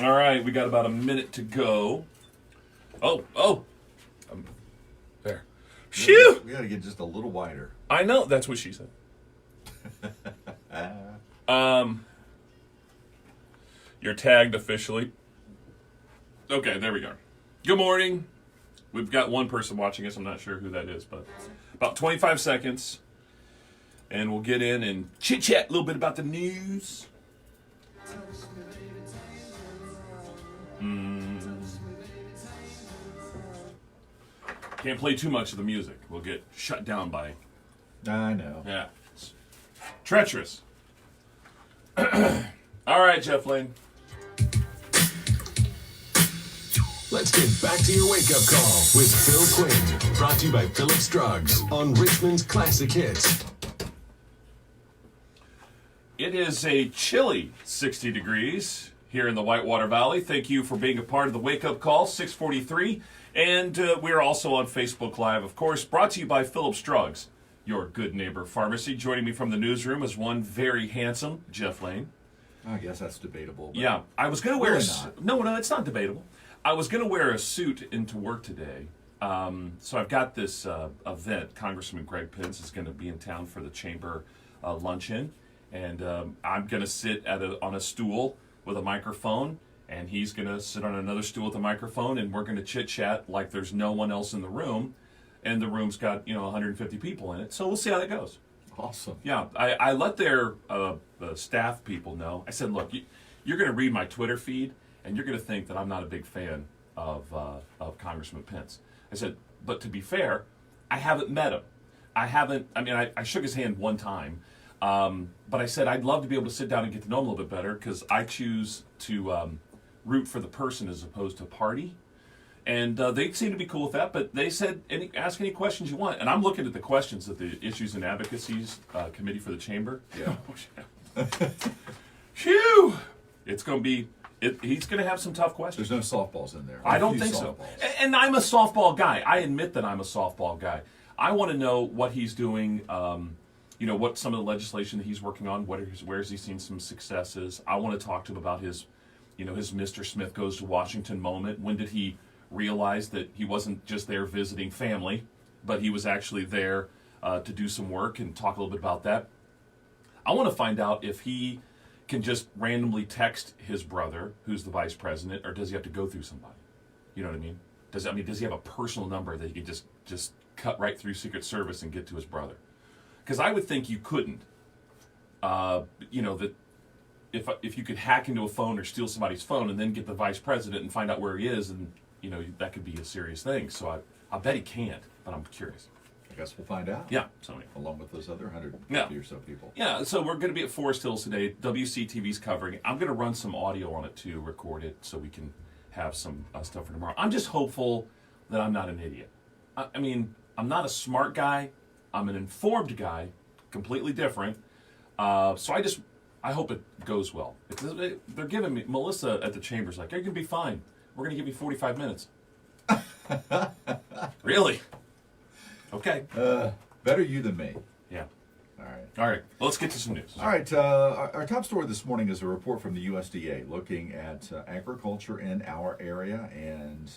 All right, we got about a minute to go. There. Phew! We got to get just a little wider. I know, that's what she said. You're tagged officially. Okay, there we go. Good morning. We've got one person watching us. I'm not sure who that is, but about 25 seconds. And we'll get in and chit-chat a little bit about the news. Can't play too much of the music. We'll get shut down by... I know. Yeah. It's treacherous. All right, Jeff Lane. Let's get back to your wake-up call with Phil Quinn. Brought to you by Phillips Drugs on Richmond's Classic Hits. It is a chilly 60 degrees here in the Whitewater Valley. Thank you for being a part of the wake-up call, 643. And we're also on Facebook Live, of course, brought to you by Phillips Drugs, your good neighbor pharmacy. Joining me from the newsroom is one very handsome Jeff Lane. I guess that's debatable. Yeah, I was going to wear really No, it's not debatable. I was going to wear a suit into work today. So I've got this event. Congressman Greg Pence is going to be in town for the chamber luncheon. And I'm going to sit on a stool with a microphone, and he's going to sit on another stool with a microphone, and we're going to chit-chat like there's no one else in the room. And the room's got, 150 people in it. So we'll see how that goes. Awesome. Yeah, I let their staff people know. I said, look, you're going to read my Twitter feed, and you're going to think that I'm not a big fan of Congressman Pence. I said, but to be fair, I haven't met him. I shook his hand one time. But I said I'd love to be able to sit down and get to know him a little bit better because I choose to root for the person as opposed to party. And they seem to be cool with that, but they said, ask any questions you want. And I'm looking at the questions that the Issues and Advocacies Committee for the Chamber. Yeah. Phew! It's going to be, he's going to have some tough questions. There's no softballs in there. I don't think so. And I'm a softball guy. I admit that I'm a softball guy. I want to know what he's doing, what some of the legislation that he's working on, where has he seen some successes. I want to talk to him about his Mr. Smith goes to Washington moment. When did he realize that he wasn't just there visiting family, but he was actually there to do some work, and talk a little bit about that. I want to find out if he can just randomly text his brother, who's the vice president, or does he have to go through somebody? You know what I mean? Does he have a personal number that he can just cut right through Secret Service and get to his brother? Because I would think you couldn't. That if you could hack into a phone or steal somebody's phone and then get the vice president and find out where he is, and that could be a serious thing. So I bet he can't, but I'm curious. I guess we'll find out. Yeah. Along with those other 150 or so people. Yeah, so we're going to be at Forest Hills today. WCTV's covering it. I'm going to run some audio on it too, record it, so we can have some stuff for tomorrow. I'm just hopeful that I'm not an idiot. I'm not a smart guy. I'm an informed guy, completely different. So I hope it goes well. They're giving me, Melissa at the Chamber's like, you're going to be fine. We're going to give you 45 minutes. Really? Okay. Better you than me. Yeah. All right. All right. Well, let's get to some news. All right. Our top story this morning is a report from the USDA looking at agriculture in our area, and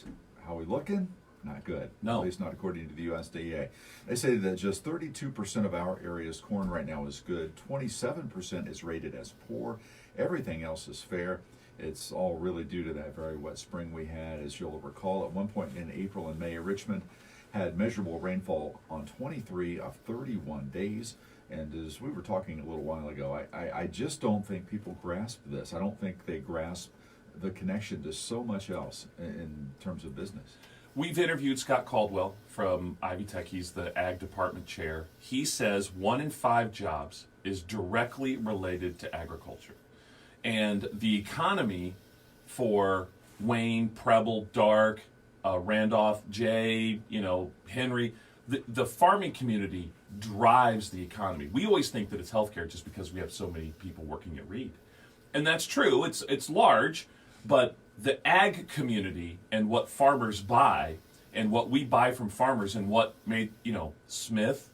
how we looking? Not good. No. At least not according to the USDA. They say that just 32% of our area's corn right now is good. 27% is rated as poor. Everything else is fair. It's all really due to that very wet spring we had. As you'll recall, at one point in April and May, Richmond had measurable rainfall on 23 of 31 days. And as we were talking a little while ago, I just don't think people grasp this. I don't think they grasp the connection to so much else in terms of business. We've interviewed Scott Caldwell from Ivy Tech. He's the ag department chair. He says 1 in 5 jobs is directly related to agriculture. And the economy for Wayne, Preble, Dark, Randolph, Jay, Henry, the farming community drives the economy. We always think that it's healthcare just because we have so many people working at Reed. And that's true. It's large, but the ag community and what farmers buy and what we buy from farmers and what made, Smith,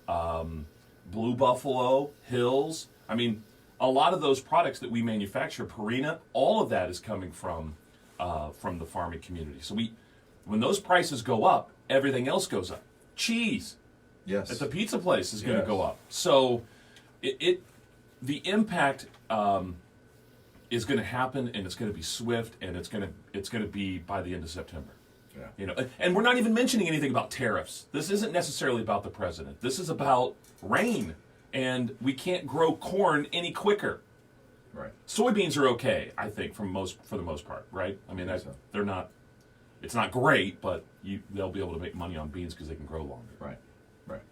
Blue Buffalo, Hills. a lot of those products that we manufacture, Purina, all of that is coming from the farming community. So when those prices go up, everything else goes up. Cheese, Yes. at the pizza place is going to Yes. go up. So the impact is going to happen, and it's going to be swift, and it's going to be by the end of September. Yeah. You know, and we're not even mentioning anything about tariffs. This isn't necessarily about the president. This is about rain, and we can't grow corn any quicker. Right. Soybeans are okay, I think, for the most part, right? I mean, think so. they're not. It's not great, but they'll be able to make money on beans because they can grow longer. Right. Right.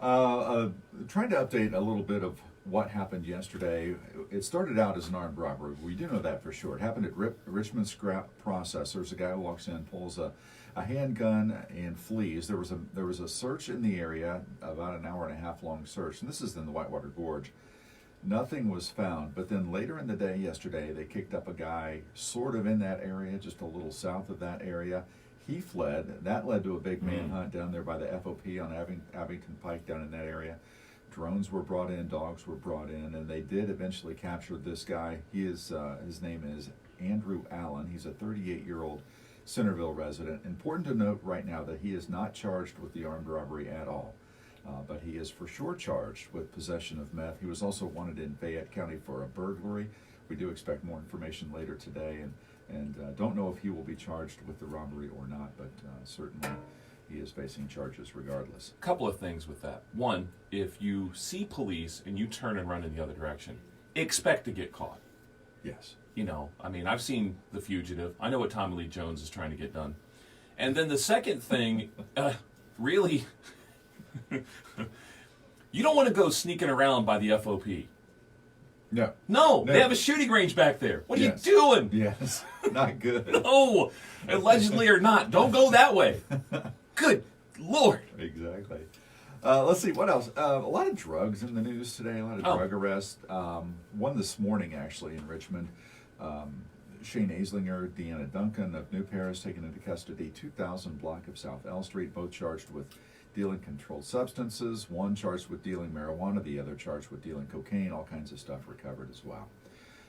Trying to update a little bit of what happened yesterday. It started out as an armed robbery. We do know that for sure. It happened at Richmond Scrap Processors. A guy walks in, pulls a handgun, and flees. There was a search in the area, about an hour and a half long search, and this is in the Whitewater Gorge. Nothing was found, but then later in the day yesterday, they kicked up a guy sort of in that area, just a little south of that area. He fled. That led to a big manhunt down there by the FOP on Abington Pike down in that area. Drones were brought in, dogs were brought in, and they did eventually capture this guy. His name is Andrew Allen. He's a 38-year-old Centerville resident. Important to note right now that he is not charged with the armed robbery at all. But he is for sure charged with possession of meth. He was also wanted in Fayette County for a burglary. We do expect more information later today, and don't know if he will be charged with the robbery or not, but certainly he is facing charges regardless. A couple of things with that. One, if you see police and you turn and run in the other direction, expect to get caught. Yes. You know, I mean, I've seen The Fugitive. I know what Tommy Lee Jones is trying to get done. And then the second thing, really, you don't want to go sneaking around by the FOP. No. No, they have a shooting range back there. What are Yes. you doing? Yes. Not good. No, allegedly or not, don't go that way. Good Lord. Exactly. Let's see, what else? A lot of drugs in the news today, a lot of drug arrests. One this morning, actually, in Richmond. Shane Aislinger, Deanna Duncan of New Paris taken into custody, 2000 block of South L Street, both charged with dealing controlled substances. One charged with dealing marijuana, the other charged with dealing cocaine, all kinds of stuff recovered as well.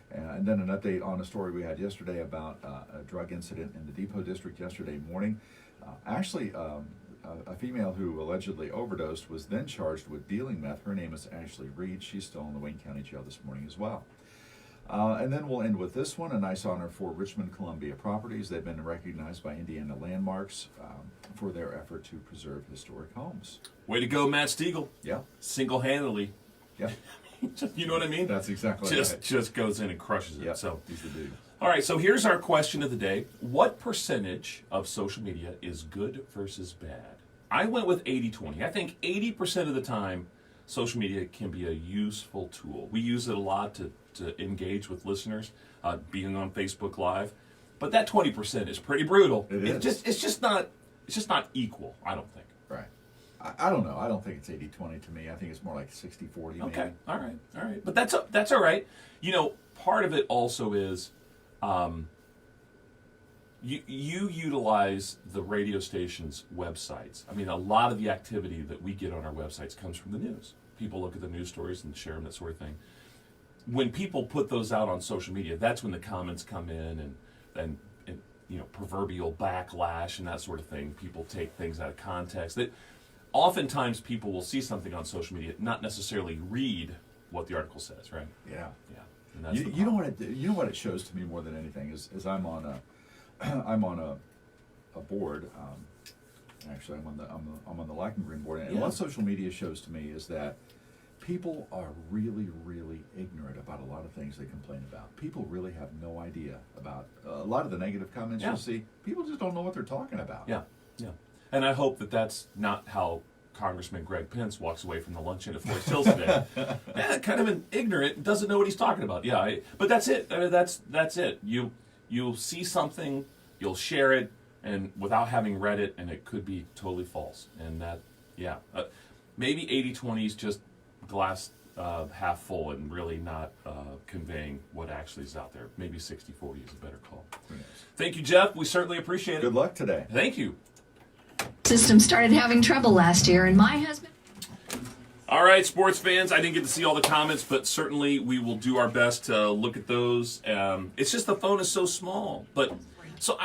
And then an update on a story we had yesterday about a drug incident in the Depot District yesterday morning. A female who allegedly overdosed was then charged with dealing meth. Her name is Ashley Reed. She's still in the Wayne County Jail this morning as well. And then we'll end with this one, a nice honor for Richmond Columbia Properties. They've been recognized by Indiana Landmarks for their effort to preserve historic homes. Way to go, Matt Stiegel. Yeah, Single-handedly. yeah, You know what I mean? that's exactly right. Just goes in and crushes it. Yep, So, he's the dude. all right, so here's our question of the day. What percentage of social media is good versus bad? I went with 80-20. I think 80% of the time, social media can be a useful tool. We use it a lot to engage with listeners, being on Facebook Live. But that 20% is pretty brutal. It is. It's just not equal, I don't think. Right. I don't know. I don't think it's 80-20 to me. I think it's more like 60-40 maybe. Okay. All right. But that's all right. You know, part of it also is you utilize the radio station's websites. I mean, a lot of the activity that we get on our websites comes from the news. People look at the news stories and share them, that sort of thing. When people put those out on social media, that's when the comments come in and you know, proverbial backlash and that sort of thing. People take things out of context. That oftentimes people will see something on social media, not necessarily read what the article says, right? Yeah. Yeah. And that's the You know problem. what it shows to me more than anything is I'm on a board. Actually, I'm on the Lack and Green board, and Yeah. what social media shows to me is that people are really, really ignorant about a lot of things they complain about. People really have no idea about a lot of the negative comments Yeah. you'll see. People just don't know what they're talking about. Yeah. And I hope that that's not how Congressman Greg Pence walks away from the luncheon at Forest Hills today. Kind of an ignorant, doesn't know what he's talking about. Yeah, but that's it. I mean, that's it. You'll see something, you'll share it, and without having read it, and it could be totally false. And that, maybe 80-20 is just glass half full and really not conveying what actually is out there. Maybe 60-40 is a better call. Who knows? Thank you, Jeff. We certainly appreciate it. Good luck today. Thank you. System started having trouble last year, and my husband... All right, sports fans, I didn't get to see all the comments, but certainly we will do our best to look at those. It's just the phone is so small. But so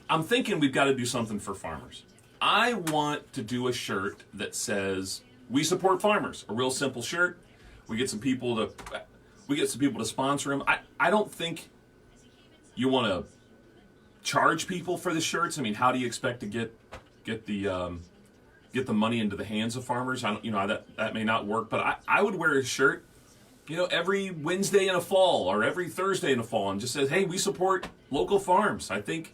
I'm thinking we've got to do something for farmers. I want to do a shirt that says "We support farmers." A real simple shirt. We get some people to sponsor them. I don't think you want to charge people for the shirts. I mean, how do you expect to get the money into the hands of farmers? That may not work, but I would wear a shirt, every Wednesday in the fall or every Thursday in the fall, and just says, "Hey, we support local farms." I think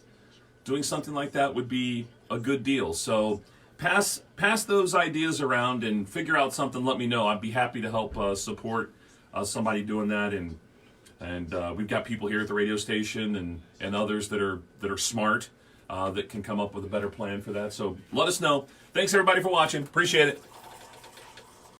doing something like that would be a good deal. So pass those ideas around and figure out something. Let me know. I'd be happy to help support somebody doing that. And we've got people here at the radio station and others that are smart that can come up with a better plan for that. So let us know. Thanks everybody for watching. Appreciate it.